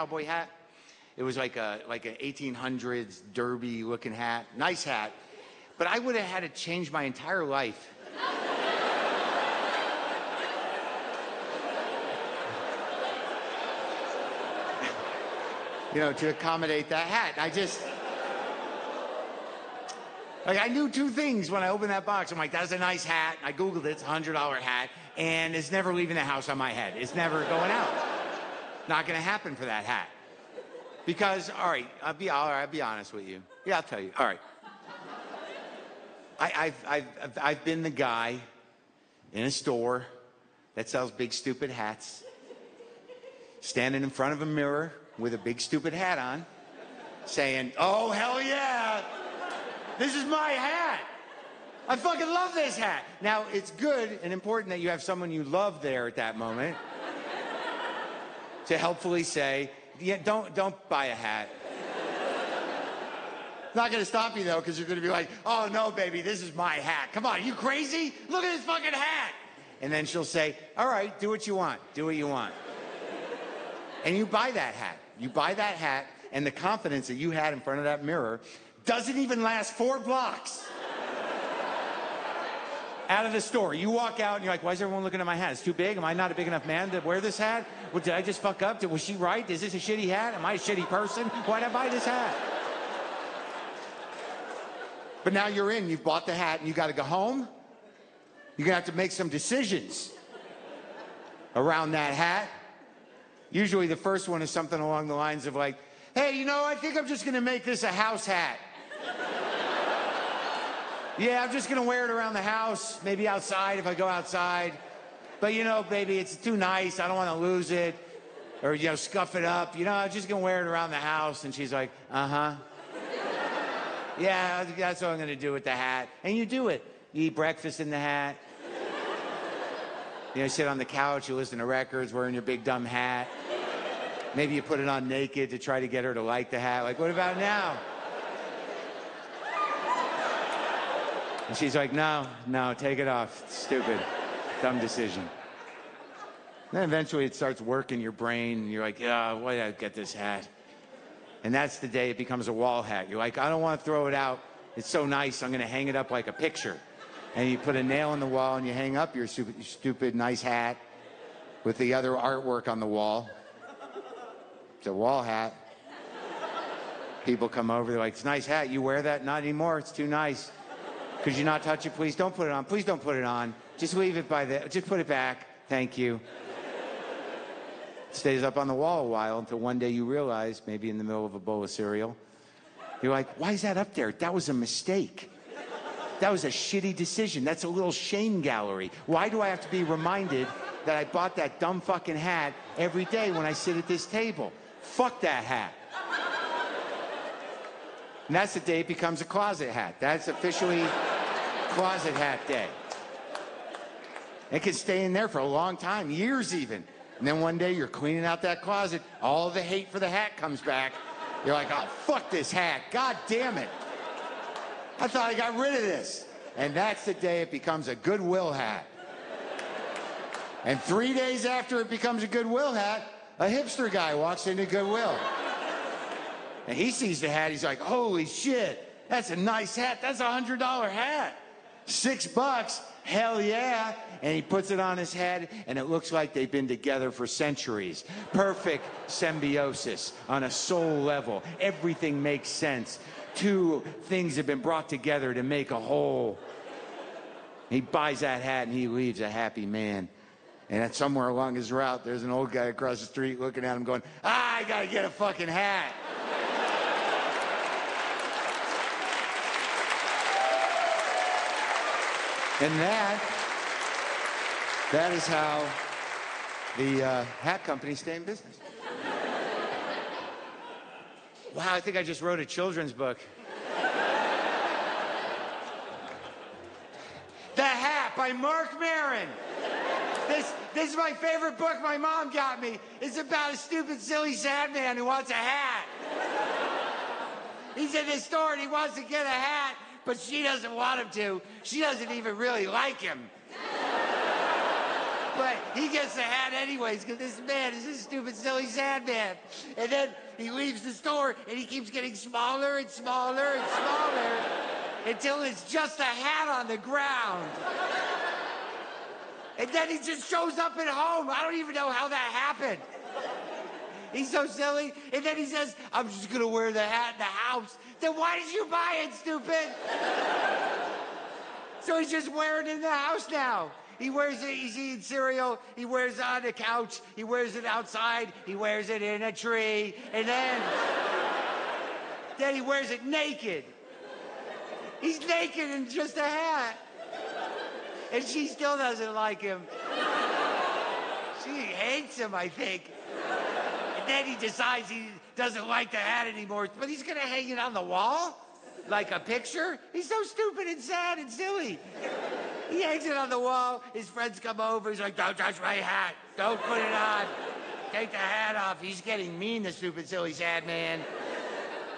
cowboy hat. It was like an 1800s derby looking hat, nice hat. But I would have had to change my entire life. To accommodate that hat. I knew two things when I opened that box. I'm like, that's a nice hat. I Googled it, it's a $100 hat, and it's never leaving the house on my head. It's never going out. Not gonna happen for that hat. Because, all right, I'll be honest with you. Yeah, I'll tell you. All right. I've been the guy in a store that sells big stupid hats, standing in front of a mirror with a big stupid hat on, saying, oh, hell yeah, this is my hat. I fucking love this hat. Now, it's good and important that you have someone you love there at that moment to helpfully say, yeah, don't buy a hat. It's not going to stop you, though, because you're going to be like, oh, no, baby, this is my hat. Come on, you crazy? Look at this fucking hat. And then she'll say, all right, do what you want. Do what you want. And you buy that hat. You buy that hat, and the confidence that you had in front of that mirror doesn't even last 4 blocks out of the store. You walk out, and you're like, why is everyone looking at my hat? It's too big? Am I not a big enough man to wear this hat? Well, did I just fuck up? Was she right? Is this a shitty hat? Am I a shitty person? Why'd I buy this hat? But now you're in. You've bought the hat, and you got to go home. You're going to have to make some decisions around that hat. Usually the first one is something along the lines of like, hey, I think I'm just going to make this a house hat. Yeah, I'm just going to wear it around the house, maybe outside if I go outside. But, baby, it's too nice. I don't want to lose it or, scuff it up. I'm just going to wear it around the house. And she's like, uh-huh. Yeah, that's what I'm going to do with the hat. And you do it. You eat breakfast in the hat. You sit on the couch, you listen to records, wearing your big dumb hat. Maybe you put it on naked to try to get her to like the hat. Like, what about now? And she's like, no, take it off. It's stupid. Dumb decision. Then eventually it starts working your brain, and you're like, yeah, why did I get this hat? And that's the day it becomes a wall hat. You're like, I don't want to throw it out. It's so nice, I'm going to hang it up like a picture. And you put a nail in the wall and you hang up your stupid nice hat with the other artwork on the wall. It's a wall hat. People come over, they're like, it's a nice hat. You wear that? Not anymore. It's too nice. Could you not touch it, please? Don't put it on. Please don't put it on. Just leave it just put it back. Thank you. It stays up on the wall a while until one day you realize, maybe in the middle of a bowl of cereal, you're like, why is that up there? That was a mistake. That was a shitty decision. That's a little shame gallery. Why do I have to be reminded that I bought that dumb fucking hat every day when I sit at this table? Fuck that hat. And that's the day it becomes a closet hat. That's officially closet hat day. It can stay in there for a long time, years even. And then one day you're cleaning out that closet, all the hate for the hat comes back. You're like, oh, fuck this hat. God damn it. I thought I got rid of this. And that's the day it becomes a Goodwill hat. And 3 days after it becomes a Goodwill hat, a hipster guy walks into Goodwill. And he sees the hat, he's like, holy shit, that's a nice hat. That's a $100 hat. $6, hell yeah. And he puts it on his head, and it looks like they've been together for centuries. Perfect symbiosis on a soul level. Everything makes sense. Two things have been brought together to make a whole. He buys that hat and he leaves a happy man. And at somewhere along his route, there's an old guy across the street looking at him going, I gotta get a fucking hat. And that is how the hat companies stay in business. Wow, I think I just wrote a children's book. The Hat by Marc Maron. This is my favorite book my mom got me. It's about a stupid, silly, sad man who wants a hat. He's in the store and he wants to get a hat, but she doesn't want him to. She doesn't even really like him. But he gets the hat anyways because this man is a stupid, silly, sad man. And then he leaves the store and he keeps getting smaller and smaller and smaller until it's just a hat on the ground. And then he just shows up at home. I don't even know how that happened. He's so silly. And then he says, I'm just going to wear the hat in the house. Then why did you buy it, stupid? So he's just wearing it in the house now. He wears it, he's eating cereal, he wears it on the couch, he wears it outside, he wears it in a tree, and then he wears it naked. He's naked in just a hat. And she still doesn't like him. She hates him, I think. And then he decides he doesn't like the hat anymore, but he's gonna hang it on the wall? Like a picture? He's so stupid and sad and silly. He hangs it on the wall. His friends come over. He's like, don't touch my hat. Don't put it on. Take the hat off. He's getting mean, the stupid, silly, sad man.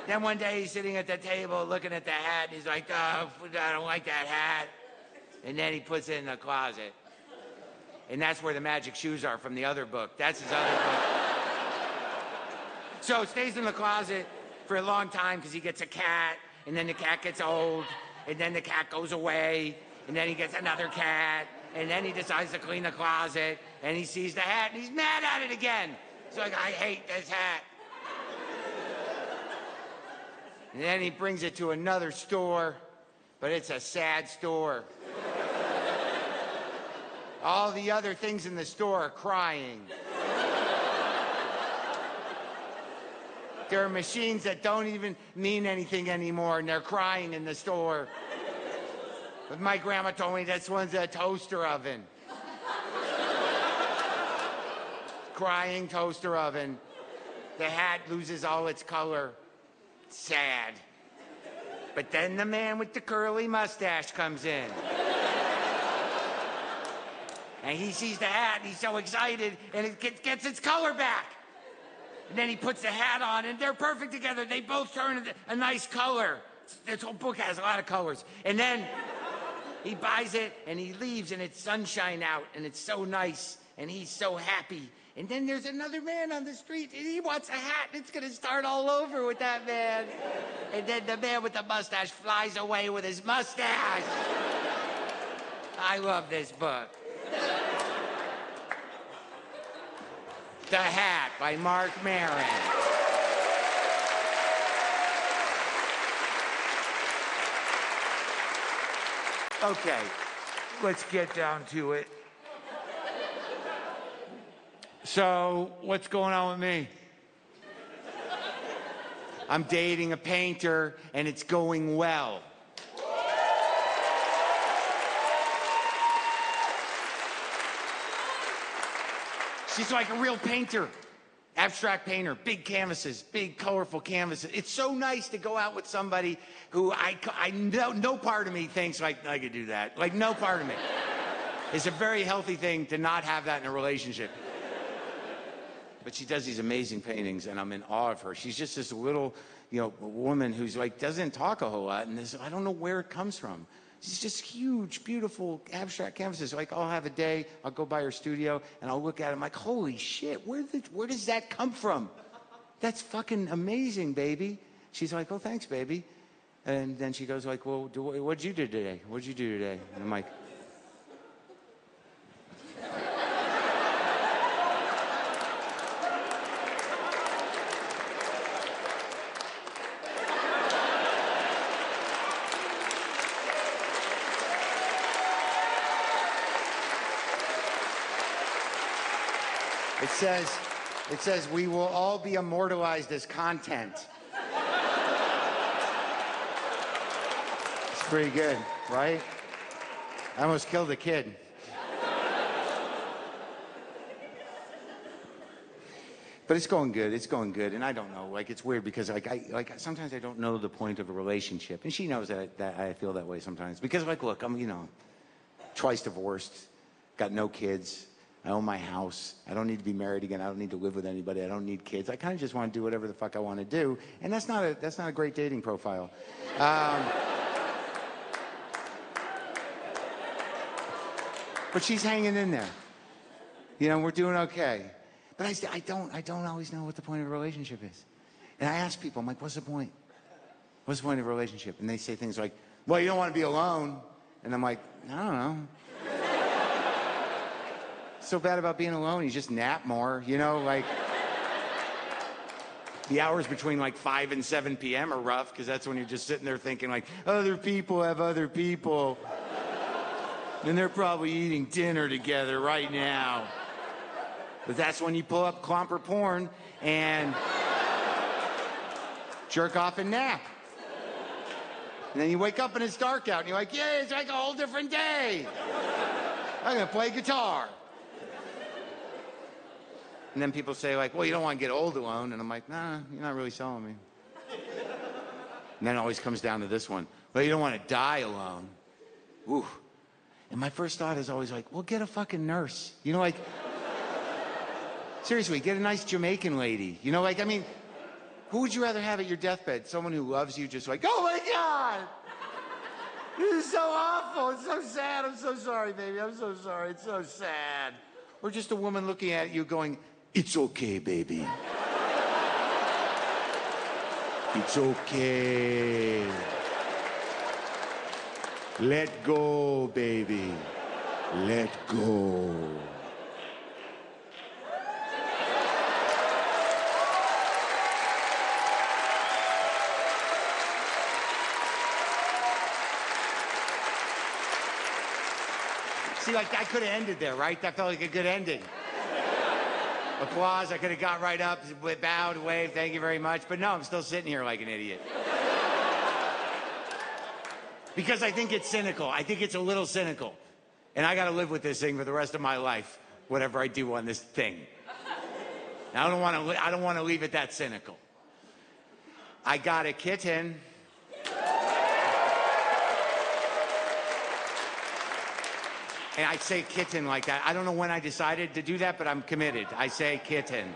Then one day he's sitting at the table looking at the hat. And he's like, oh, I don't like that hat. And then he puts it in the closet. And that's where the magic shoes are from the other book. That's his other book. So it stays in the closet for a long time because he gets a cat. And then the cat gets old. And then the cat goes away. And then he gets another cat, and then he decides to clean the closet, and he sees the hat, and he's mad at it again. He's like, I hate this hat. And then he brings it to another store, but it's a sad store. All the other things in the store are crying. There are machines that don't even mean anything anymore, and they're crying in the store. But my grandma told me this one's a toaster oven. Crying toaster oven. The hat loses all its color. Sad. But then the man with the curly mustache comes in. And he sees the hat, and he's so excited, and it gets its color back. And then he puts the hat on, and they're perfect together. They both turn a nice color. This whole book has a lot of colors. And then he buys it, and he leaves, and it's sunshine out, and it's so nice, and he's so happy. And then there's another man on the street, and he wants a hat, and it's going to start all over with that man. And then the man with the mustache flies away with his mustache. I love this book. The Hat by Marc Maron. Okay, let's get down to it. So, what's going on with me? I'm dating a painter, and it's going well. She's like a real painter, abstract painter, big canvases, big colorful canvases. It's so nice to go out with somebody who I know, no part of me thinks like I could do that. Like no part of me. It's a very healthy thing to not have that in a relationship. But she does these amazing paintings, and I'm in awe of her. She's just this little, woman who's like doesn't talk a whole lot, and I don't know where it comes from. She's just huge, beautiful, abstract canvases. Like, I'll have a day, I'll go by her studio, and I'll look at it, I'm like, holy shit, where does that come from? That's fucking amazing, baby. She's like, oh, thanks, baby. And then she goes like, well, what'd you do today? What'd you do today? And I'm like, It says we will all be immortalized as content. It's pretty good, right? I almost killed a kid. But it's going good. It's going good, and I don't know. Like, it's weird because sometimes I don't know the point of a relationship, and she knows that I feel that way sometimes. Because look, I'm twice divorced, got no kids. I own my house. I don't need to be married again. I don't need to live with anybody. I don't need kids. I kind of just want to do whatever the fuck I want to do, and that's not a great dating profile. But she's hanging in there. You know, we're doing okay. But I don't always know what the point of a relationship is. And I ask people, I'm like, what's the point? What's the point of a relationship? And they say things like, well, you don't want to be alone. And I'm like, I don't know. So bad about being alone, you just nap more, you know, like the hours between like 5 and 7 p.m. are rough because that's when you're just sitting there thinking like, other people have other people. And they're probably eating dinner together right now. But that's when you pull up Clomper porn and jerk off and nap. And then you wake up and it's dark out and you're like, yeah, it's like a whole different day. I'm gonna play guitar. And then people say like, well, you don't want to get old alone. And I'm like, nah, you're not really selling me. And then it always comes down to this one. Well, you don't want to die alone. Ooh. And my first thought is always like, well, get a fucking nurse. You know, like, seriously, get a nice Jamaican lady. You know, like, I mean, who would you rather have at your deathbed? Someone who loves you just like, oh my God, this is so awful. It's so sad. I'm so sorry, baby. I'm so sorry. It's so sad. Or just a woman looking at you going, it's okay, baby. It's okay. Let go, baby. Let go. See, like, I could have ended there, right? That felt like a good ending. Applause, I could have got right up, bowed, waved, thank you very much. But no, I'm still sitting here like an idiot. Because I think it's cynical. I think it's a little cynical. And I got to live with this thing for the rest of my life, whatever I do on this thing. I don't want to leave it that cynical. I got a kitten. And I say kitten like that. I don't know when I decided to do that, but I'm committed. I say kitten.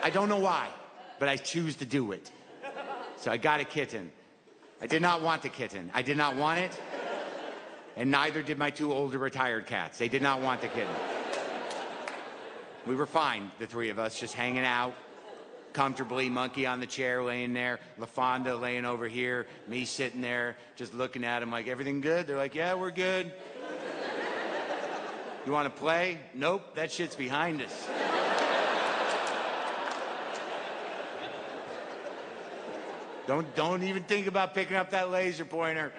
I don't know why, but I choose to do it. So I got a kitten. I did not want the kitten. I did not want it. And neither did my 2 older retired cats. They did not want the kitten. We were fine, the 3 of us, just hanging out comfortably, Monkey on the chair laying there, LaFonda laying over here, me sitting there just looking at them like, everything good? They're like, yeah, we're good. You want to play? Nope, that shit's behind us. Don't even think about picking up that laser pointer.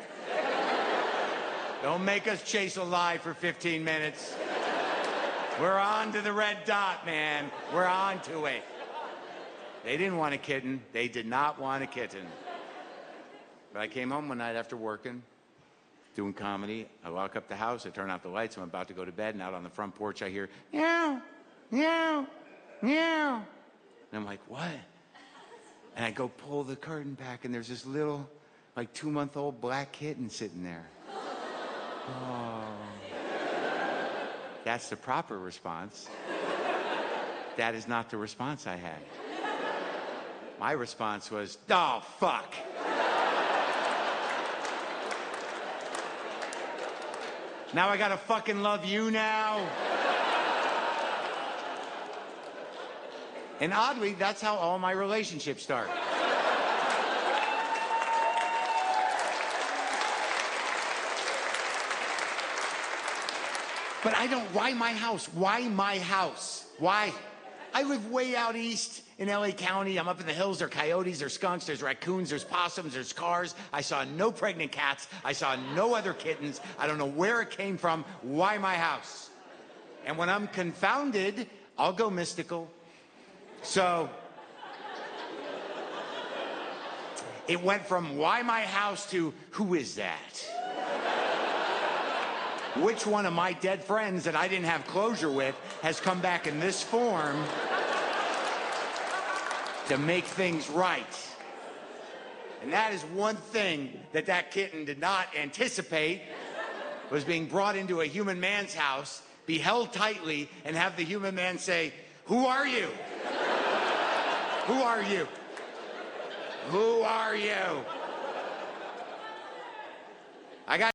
Don't make us chase a lie for 15 minutes. We're on to the red dot, man. We're on to it. They didn't want a kitten. They did not want a kitten. But I came home one night after working, doing comedy. I lock up the house, I turn out the lights, I'm about to go to bed, and out on the front porch I hear, meow, meow, meow. And I'm like, what? And I go pull the curtain back, and there's this little, like 2-month-old black kitten sitting there. Oh. That's the proper response. That is not the response I had. My response was, oh, fuck. Now I gotta fucking love you now? And oddly, that's how all my relationships start. But I don't, why my house? Why my house? Why? I live way out east in LA County. I'm up in the hills. There are coyotes, there's skunks, there's raccoons, there's possums, there's cars. I saw no pregnant cats. I saw no other kittens. I don't know where it came from. Why my house? And when I'm confounded, I'll go mystical. So it went from why my house to who is that? Which one of my dead friends that I didn't have closure with has come back in this form to make things right? And that is one thing that that kitten did not anticipate, was being brought into a human man's house, be held tightly, and have the human man say, who are you? Who are you? Who are you? I got